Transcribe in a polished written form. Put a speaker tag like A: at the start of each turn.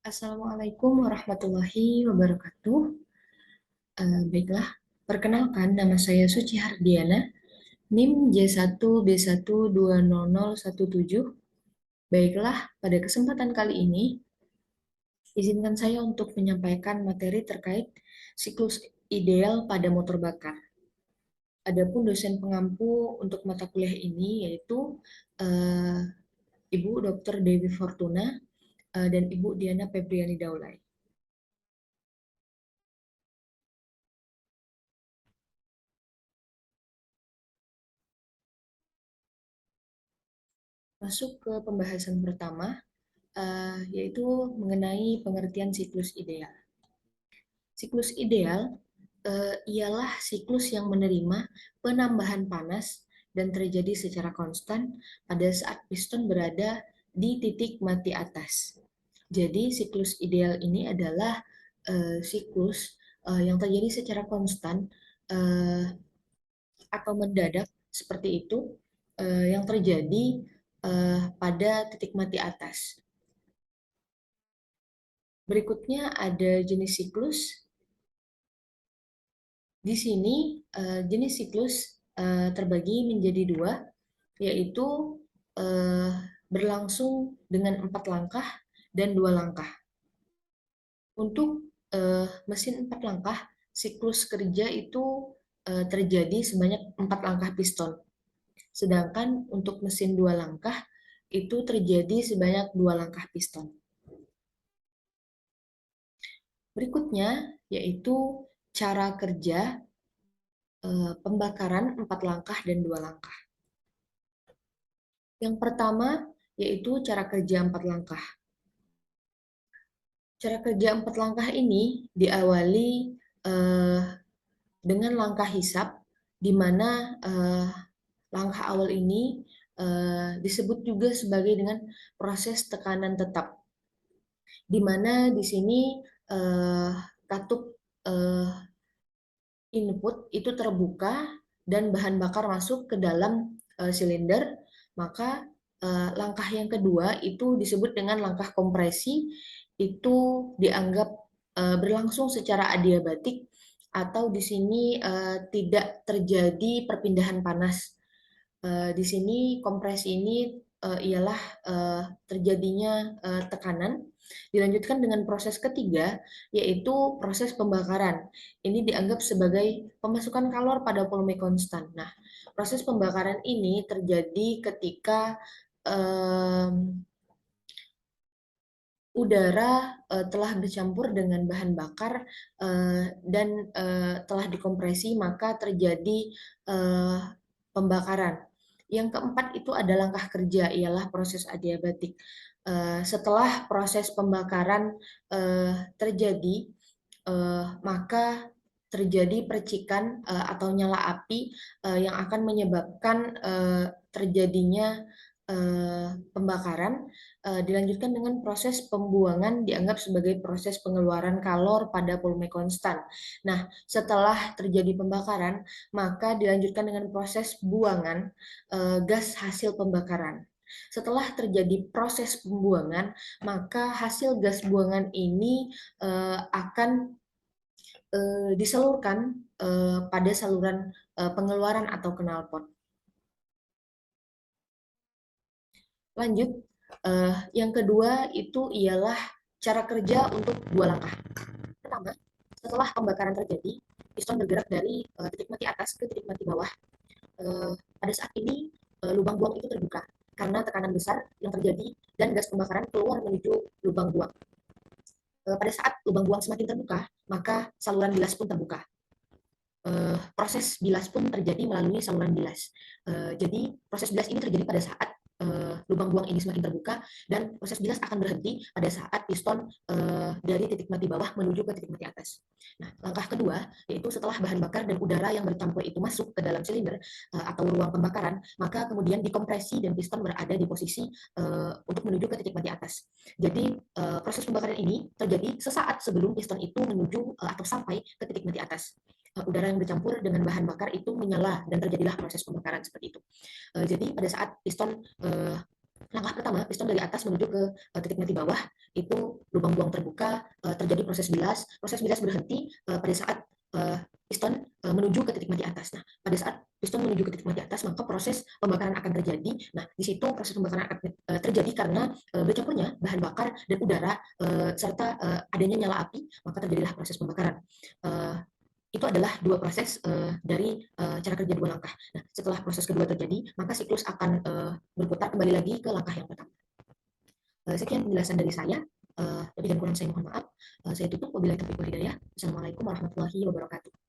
A: Assalamualaikum warahmatullahi wabarakatuh. Baiklah, perkenalkan nama saya Suci Hardiana, NIM J1B1200017. Baiklah, pada kesempatan kali ini, izinkan saya untuk menyampaikan materi terkait siklus ideal pada motor bakar. Adapun dosen pengampu untuk mata kuliah ini yaitu eh, Ibu Dr. Dewi Fortuna dan Ibu Diana Febriani Daulay. Masuk ke pembahasan pertama, yaitu mengenai pengertian siklus ideal. Siklus ideal ialah siklus yang menerima penambahan panas dan terjadi secara konstan pada saat piston berada di titik mati atas. Jadi siklus ideal ini adalah siklus yang terjadi secara konstan uh, atau mendadak seperti itu yang terjadi pada titik mati atas. Berikutnya ada jenis siklus. Di sini jenis siklus terbagi menjadi dua, yaitu eh, berlangsung dengan 4 langkah dan 2 langkah. Untuk mesin 4 langkah, siklus kerja itu terjadi sebanyak 4 langkah piston. Sedangkan untuk mesin 2 langkah, itu terjadi sebanyak 2 langkah piston. Berikutnya, yaitu cara kerja pembakaran 4 langkah dan 2 langkah. Yang pertama yaitu cara kerja 4 langkah. Cara kerja 4 langkah ini diawali eh, dengan langkah hisap, di mana langkah awal ini disebut juga sebagai dengan proses tekanan tetap, di mana di sini eh, katup eh, input itu terbuka dan bahan bakar masuk ke dalam silinder, maka langkah yang kedua itu disebut dengan langkah kompresi, itu dianggap berlangsung secara adiabatik atau di sini tidak terjadi perpindahan panas. Di sini kompresi ini ialah terjadinya tekanan. Dilanjutkan dengan proses ketiga, yaitu proses pembakaran. Ini dianggap sebagai pemasukan kalor pada volume konstan. Nah, proses pembakaran ini terjadi ketika udara telah bercampur dengan bahan bakar dan telah dikompresi, maka terjadi eh, pembakaran. Yang keempat itu ada langkah kerja, ialah proses adiabatik. Setelah proses pembakaran terjadi, maka terjadi percikan atau nyala api yang akan menyebabkan terjadinya pembakaran. Dilanjutkan dengan proses pembuangan, dianggap sebagai proses pengeluaran kalor pada volume konstan. Nah, setelah terjadi pembakaran, maka dilanjutkan dengan proses buangan gas hasil pembakaran. Setelah terjadi proses pembuangan, maka hasil gas buangan ini akan disalurkan pada saluran pengeluaran atau knalpot. Lanjut, yang kedua itu ialah cara kerja untuk 2 langkah. Pertama, setelah pembakaran terjadi, piston bergerak dari titik mati atas ke titik mati bawah. Pada saat ini lubang buang itu terbuka karena tekanan besar yang terjadi dan gas pembakaran keluar menuju lubang buang. Pada saat lubang buang semakin terbuka, maka saluran bilas pun terbuka. Proses bilas pun terjadi melalui saluran bilas. Jadi proses bilas ini terjadi pada saat lubang buang ini semakin terbuka dan proses bilas akan berhenti pada saat piston dari titik mati bawah menuju ke titik mati atas. Nah, langkah kedua yaitu setelah bahan bakar dan udara yang bercampur itu masuk ke dalam silinder atau ruang pembakaran, maka kemudian dikompresi dan piston berada di posisi untuk menuju ke titik mati atas. Jadi proses pembakaran ini terjadi sesaat sebelum piston itu menuju atau sampai ke titik mati atas. Udara yang bercampur dengan bahan bakar itu menyala dan terjadilah proses pembakaran seperti itu. Jadi pada saat piston Langkah pertama, piston dari atas menuju ke titik mati bawah, itu lubang buang terbuka, terjadi proses bilas berhenti pada saat piston menuju ke titik mati atas. Nah, pada saat piston menuju ke titik mati atas, maka proses pembakaran akan terjadi. Nah, di situ proses pembakaran akan terjadi karena bercampurnya bahan bakar dan udara serta adanya nyala api, maka terjadilah proses pembakaran. Uh, itu adalah dua proses dari cara kerja dua langkah. Nah, setelah proses kedua terjadi, maka siklus akan berputar kembali lagi ke langkah yang pertama. Sekian penjelasan dari saya. Lebih dan kurang saya mohon maaf. Saya tutup. Wabillahi taufiq wal hidayah. Assalamualaikum warahmatullahi wabarakatuh.